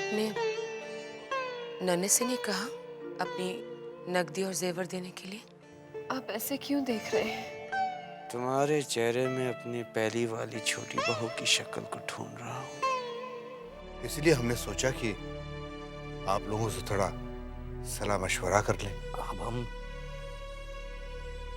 आपने नन्हे से नहीं कहा अपनी नकदी और जेवर देने के लिए? आप ऐसे क्यों देख रहे हैं? तुम्हारे चेहरे में अपनी पहली वाली छोटी बहू की शक्ल को ढूंढ रहा हूँ। इसलिए हमने सोचा कि आप लोगों से थोड़ा सलाह मशवरा कर लें। अब हम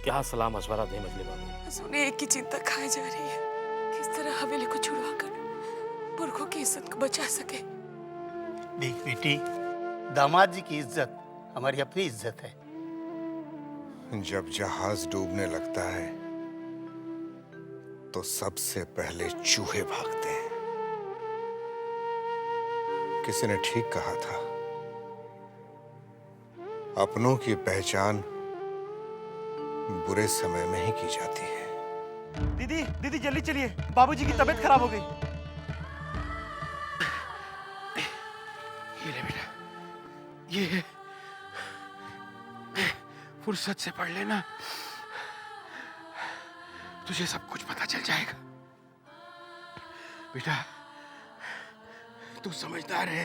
क्या सलाह मशवरा दें मछली बाबू? सुने एक की चिंता खाई जा रही है, किस तरह हवेली को छुड़वाकर पुरखों की इज्जत को बचा सके। देख बेटी, दामाद जी की इज्जत हमारी अपनी इज्जत है। जब जहाज डूबने लगता है तो सबसे पहले चूहे भागते हैं। किसी ने ठीक कहा था, अपनों की पहचान बुरे समय में ही की जाती है। दीदी दीदी जल्दी चलिए, बाबूजी की तबीयत खराब हो गई। ये ले बेटा, ये फुर्सत से पढ़ लेना, तुझे सब कुछ पता चल जाएगा। बेटा तू समझदार है,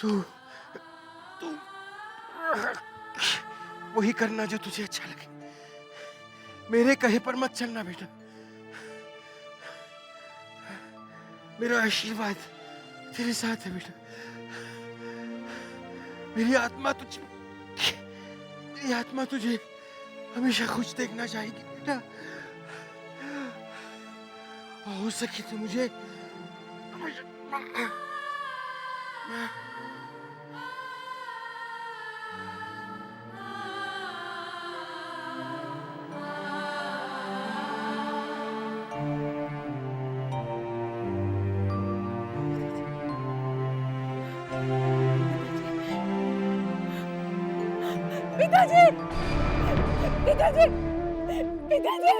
तू तू वही करना जो तुझे अच्छा लगे। मेरे कहे पर मत चलना बेटा। मेरा आशीर्वाद तेरे साथ है बेटा। मेरी आत्मा तुझे हमेशा खुश देखना चाहेगी बेटा। हो सके तो मुझे पिताजी! पिताजी! पिताजी!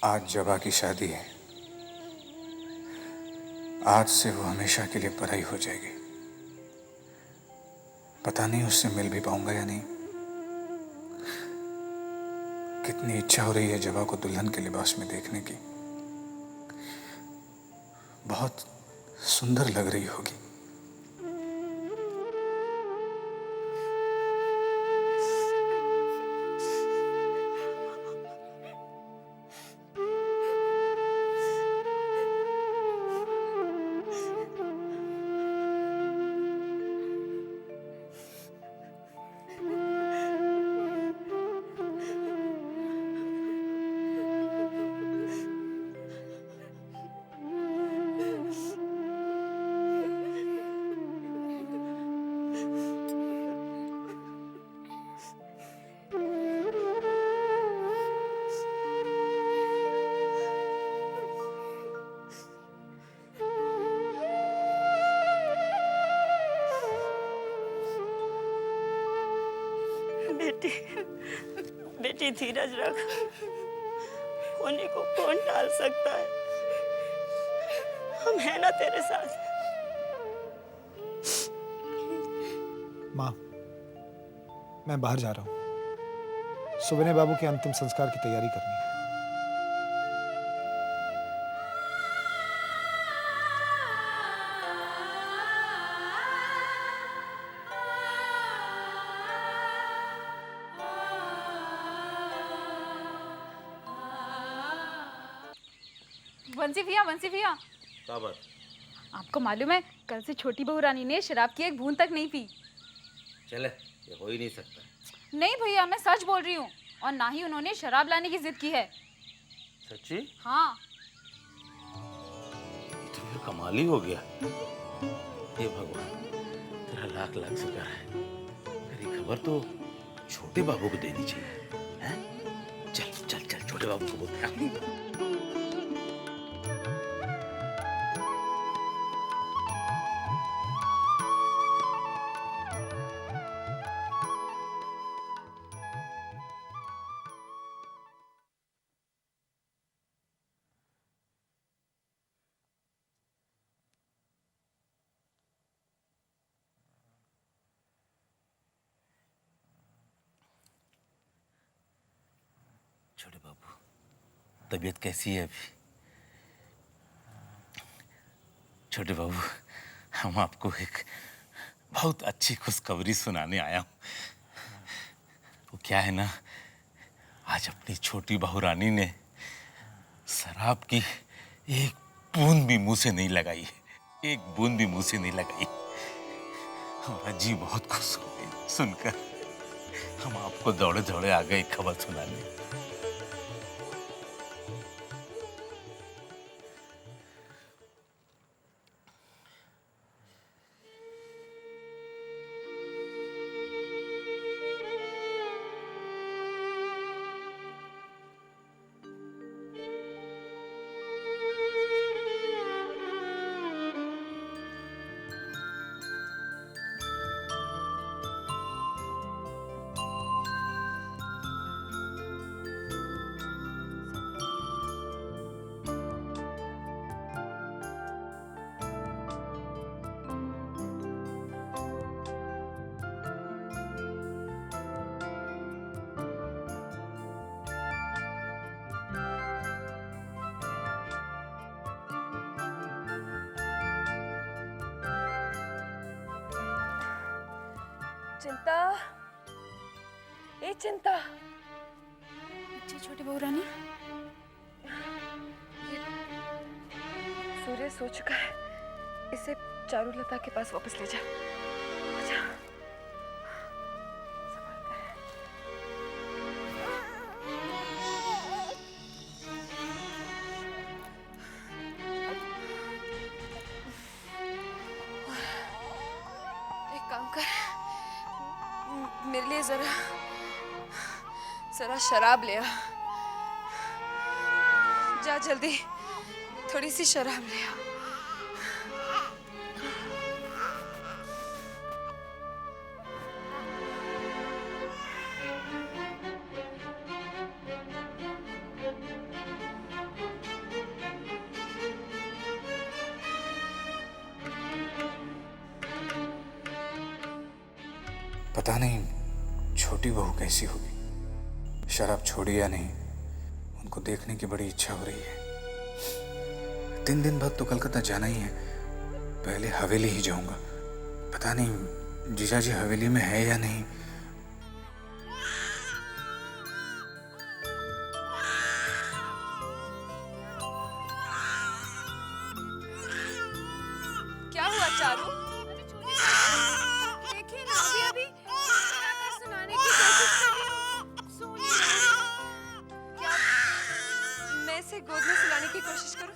आज जबा की शादी है। आज से वो हमेशा के लिए पराई हो जाएगी। पता नहीं उससे मिल भी पाऊंगा या नहीं। कितनी इच्छा हो रही है जबा को दुल्हन के लिबास में देखने की। बहुत सुंदर लग रही होगी। बेटी बेटी धीरज रख, होने को कौन टाल सकता है। हम हैं ना तेरे साथ। माँ, मैं बाहर जा रहा हूँ। सुबह बाबू के अंतिम संस्कार की तैयारी करनी है। वंशी भैया, क्या बात? आपको मालूम है कल से छोटी बहू रानी ने शराब की एक बूंद तक नहीं पी। चले, ये हो ही नहीं सकता। नहीं भैया, मैं सच बोल रही हूँ। और ना ही उन्होंने शराब लाने की जिद की है। सच्ची? हाँ। तो फिर कमाल ही हो गया। हे भगवान, तेरा लाख लाख शुक्र है। मेरी खबर तो छोटे बाबू को देनी चाहिए। हैं? चल चल चल, छोटे बाबू को बोल। छोटे बाबू, तबीयत कैसी है अभी? छोटे बाबू, हम आपको एक बहुत अच्छी खुशखबरी सुनाने आया हूँ। वो क्या है ना, आज अपनी छोटी बहू रानी ने शराब की एक बूंद भी मुंह से नहीं लगाई, एक बूंद भी मुंह से नहीं लगाई। हमारा जी बहुत खुश हो गया सुनकर। हम आपको दौड़े दौड़े आ गए खबर सुनाने। चिंता, ए चिंता। जी छोटी बहू रानी। सूर्य सो चुका है, इसे चारुलता के पास वापस ले जा। अच्छा। एक काम कर, मेरे लिए जरा शराब ले आ। जा जल्दी, थोड़ी सी शराब ले आ। पता नहीं छोटी बहू कैसी होगी, शराब छोड़ी या नहीं। उनको देखने की बड़ी इच्छा हो रही है। 3 दिन बाद तो कलकत्ता जाना ही है, पहले हवेली ही जाऊंगा। पता नहीं जीजाजी हवेली में है या नहीं। क्या हुआ चारू? देखिए ना, अभी सुनाने की कोशिश कर रही हूँ। क्या मैं इसे गोद में सुलाने की कोशिश करूँ?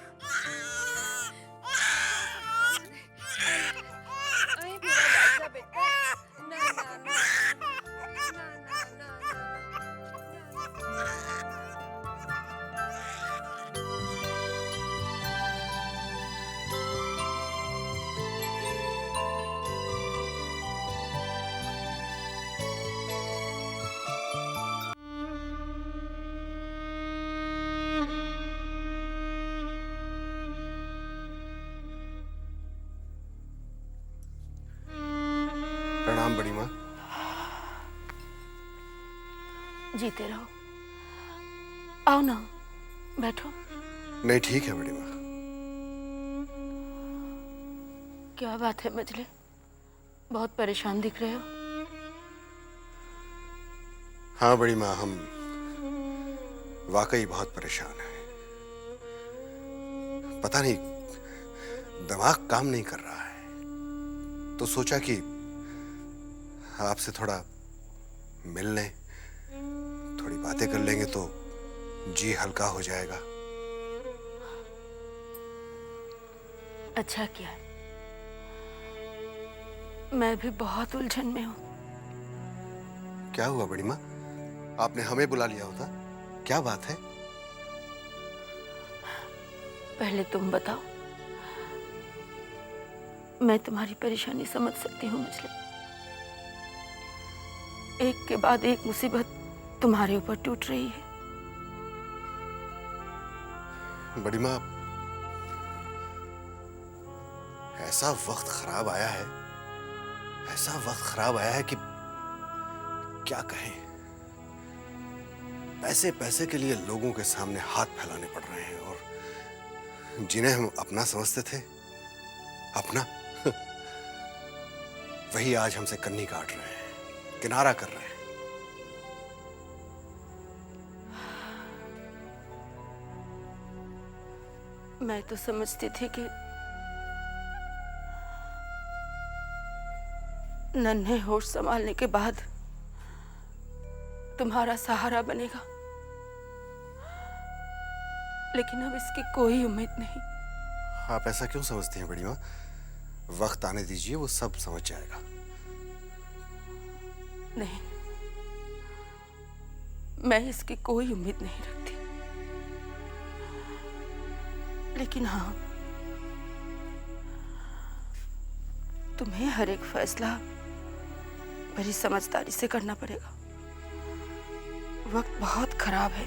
अरे मेरा राजा बेटा, ना ना ना ना ना ना ना। प्रणाम बड़ी माँ। जीते रहो। आओ ना, बैठो। नहीं ठीक है बड़ी माँ। क्या बात है मजले, बहुत परेशान दिख रहे हो। हाँ बड़ी माँ, हम वाकई बहुत परेशान हैं। पता नहीं दिमाग काम नहीं कर रहा है, तो सोचा कि आपसे थोड़ा मिल लें, थोड़ी बातें कर लेंगे तो जी हल्का हो जाएगा। अच्छा किया, मैं भी बहुत उलझन में हूँ। क्या हुआ बड़ी माँ, आपने हमें बुला लिया होता, क्या बात है? पहले तुम बताओ, मैं तुम्हारी परेशानी समझ सकती हूँ मजले। एक के बाद एक मुसीबत तुम्हारे ऊपर टूट रही है। बड़ी माँ, ऐसा वक्त खराब आया है, ऐसा वक्त खराब आया है कि क्या कहें। पैसे पैसे के लिए लोगों के सामने हाथ फैलाने पड़ रहे हैं, और जिन्हें हम अपना समझते थे, अपना वही आज हमसे कन्नी काट रहे हैं, किनारा कर रहे हैं। मैं तो समझती थी कि नन्हे होश संभालने के बाद तुम्हारा सहारा बनेगा, लेकिन अब इसकी कोई उम्मीद नहीं। आप ऐसा क्यों समझती हैं बड़ी माँ? वक्त आने दीजिए, वो सब समझ जाएगा। नहीं, मैं इसकी कोई उम्मीद नहीं रखती, लेकिन हाँ, तुम्हें हर एक फैसला बड़ी समझदारी से करना पड़ेगा। वक्त बहुत खराब है।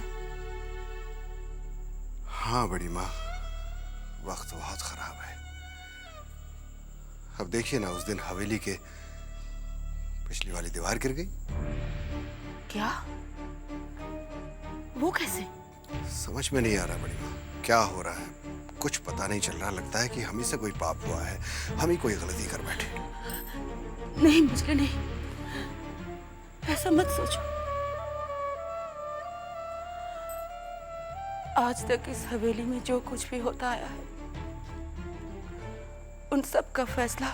हाँ बड़ी माँ, वक्त बहुत खराब है। अब देखिए ना, उस दिन हवेली के पिछली वाली दीवार गिर गई। क्या? वो कैसे? समझ में नहीं आ रहा बड़ी माँ, क्या हो रहा है, कुछ पता नहीं चल रहा। लगता है कि हम ही से कोई पाप हुआ है, हम ही कोई गलती कर बैठे। नहीं मुझे नहीं, ऐसा मत सोचो। आज तक इस हवेली में जो कुछ भी होता आया है, उन सब का फैसला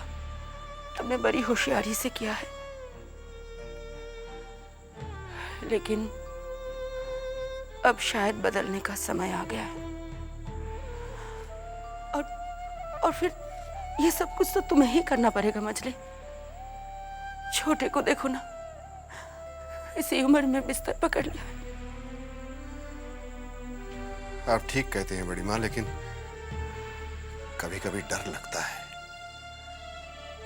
तुमने बड़ी होशियारी से किया है, लेकिन अब शायद बदलने का समय आ गया है। और फिर ये सब कुछ तो तुम्हें ही करना पड़ेगा मजले। छोटे को देखो ना, इसी उम्र में बिस्तर पकड़ लिया है। आप ठीक कहते हैं बड़ी माँ, लेकिन कभी कभी डर लगता है,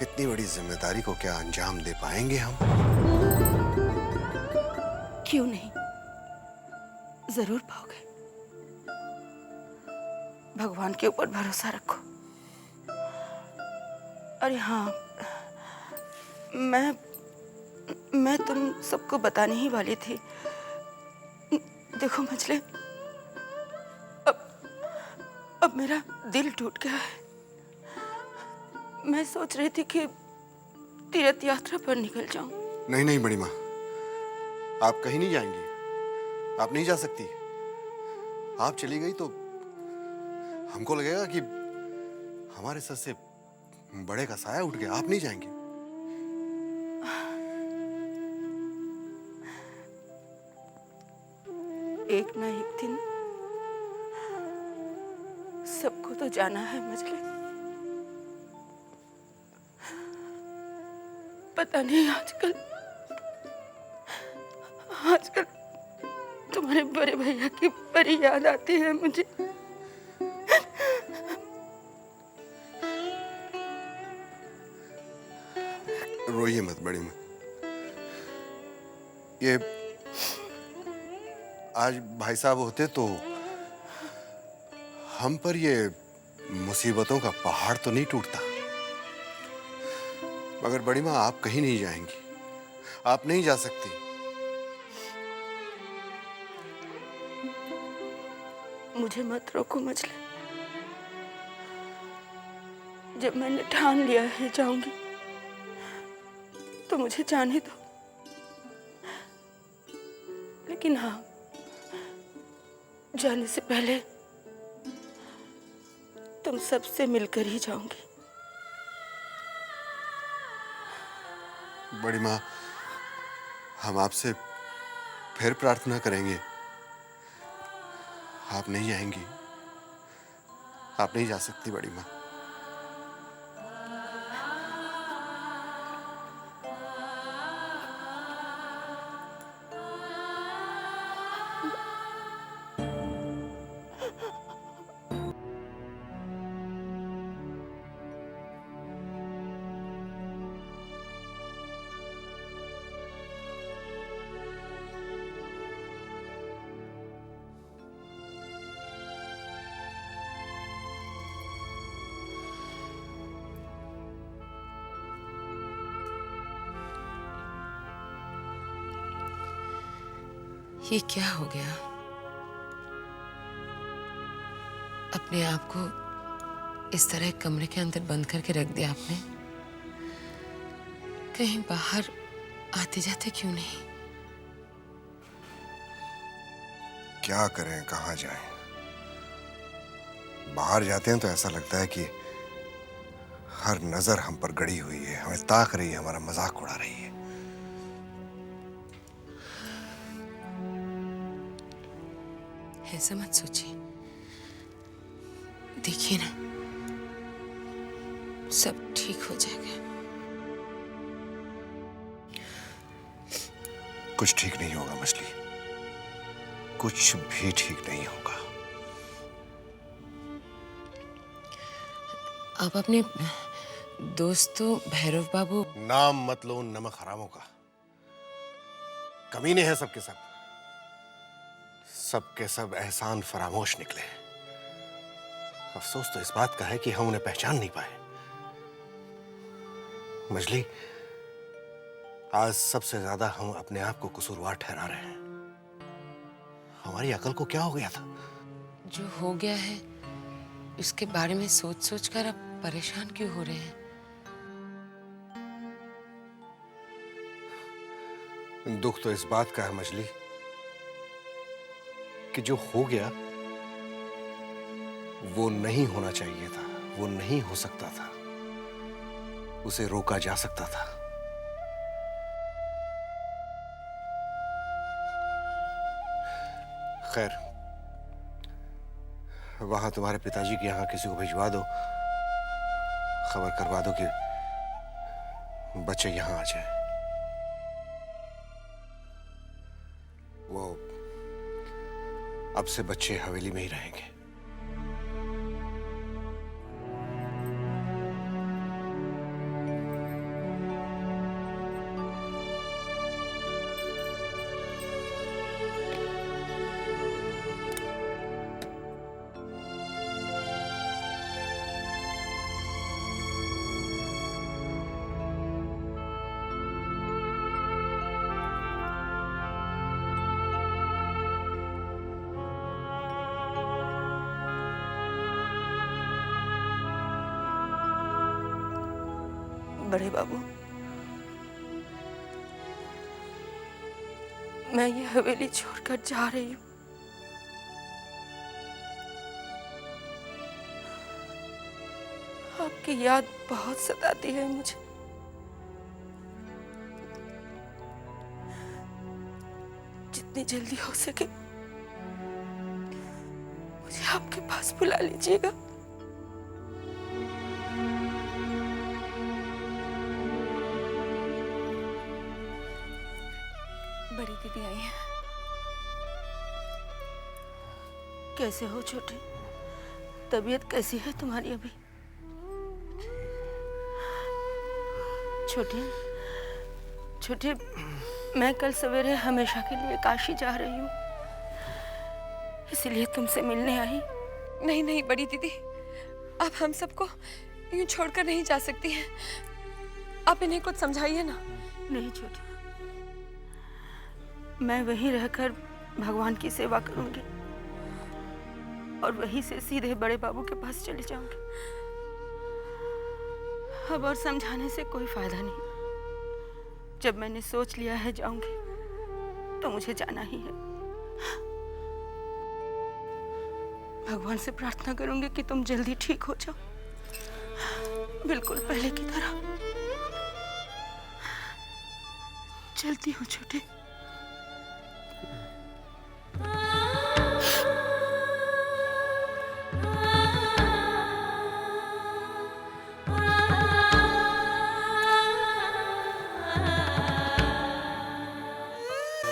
इतनी बड़ी जिम्मेदारी को क्या अंजाम दे पाएंगे हम? क्यों नहीं, जरूर पाओगे। भगवान के ऊपर भरोसा रखो। अरे हाँ, मैं तुम सबको बताने ही वाली थी। देखो मजले, अब मेरा दिल टूट गया है। मैं सोच रही थी कि तीर्थ यात्रा पर निकल जाऊं। नहीं नहीं बड़ी माँ, आप कहीं नहीं जाएंगी, आप नहीं जा सकती। आप चली गई तो हमको लगेगा कि हमारे सर से बड़े का साया उठ गया। आप नहीं जाएंगी। एक ना एक दिन सबको तो जाना है मजले। पता नहीं आजकल तुम्हारे बड़े भैया की बड़ी याद आती है मुझे। रोइए मत बड़ी माँ। ये आज भाई साहब होते तो हम पर ये मुसीबतों का पहाड़ तो नहीं टूटता। मगर बड़ी माँ, आप कहीं नहीं जाएंगी, आप नहीं जा सकती। मुझे मत रोको मजले। जब मैंने ठान लिया है जाऊंगी, तो मुझे जाने दो। लेकिन हाँ, जाने से पहले तुम सबसे मिलकर ही जाऊंगी। बड़ी माँ, हम आपसे फिर प्रार्थना करेंगे। आप नहीं जाएंगी, आप नहीं जा सकती बड़ी माँ। ये क्या हो गया? अपने आप को इस तरह एक कमरे के अंदर बंद करके रख दिया आपने। कहीं बाहर आते जाते क्यों नहीं? क्या करें, कहाँ जाएं? बाहर जाते हैं तो ऐसा लगता है कि हर नजर हम पर गड़ी हुई है, हमें ताक रही है, हमारा मजाक उड़ा रही है। ऐसा मत सोचिए, देखिए ना, सब ठीक हो जाएगा। कुछ ठीक नहीं होगा मछली, कुछ भी ठीक नहीं होगा। आप अपने दोस्तों भैरव बाबू, नाम मत लो उन नमक हरामों का। कमीने हैं सबके सब, सबके सब एहसान फरामोश निकले। अफसोस तो इस बात का है कि हम उन्हें पहचान नहीं पाए। मजली, आज सबसे ज्यादा हम अपने आप को कसूरवार ठहरा रहे हैं। हमारी अकल को क्या हो गया था? जो हो गया है उसके बारे में सोच सोच कर आप परेशान क्यों हो रहे हैं? दुख तो इस बात का है मजली कि जो हो गया वो नहीं होना चाहिए था, वो नहीं हो सकता था, उसे रोका जा सकता था। खैर, वहां तुम्हारे पिताजी के यहां किसी को भिजवा दो, खबर करवा दो कि बच्चे यहां आ जाए। वो अब से बच्चे हवेली में ही रहेंगे। बड़े बाबू, मैं ये हवेली छोड़कर जा रही हूँ। आपकी याद बहुत सताती है मुझे। जितनी जल्दी हो सके मुझे आपके पास बुला लीजिएगा। बड़ी दीदी आई है। कैसे हो छोटे? तबीयत कैसी है तुम्हारी अभी? छोटे छोटे, मैं कल सवेरे हमेशा के लिए काशी जा रही हूँ, इसलिए तुमसे मिलने आई। नहीं नहीं बड़ी दीदी, आप हम सबको यूं छोड़कर नहीं जा सकती हैं। आप इन्हें कुछ समझाइए ना। नहीं छोटे, मैं वहीं रहकर भगवान की सेवा करूंगी और वहीं से सीधे बड़े बाबू के पास चली जाऊंगी। अब और समझाने से कोई फायदा नहीं। जब मैंने सोच लिया है जाऊंगी तो मुझे जाना ही है। भगवान से प्रार्थना करूंगी कि तुम जल्दी ठीक हो जाओ, बिल्कुल पहले की तरह। चलती हूँ छोटे।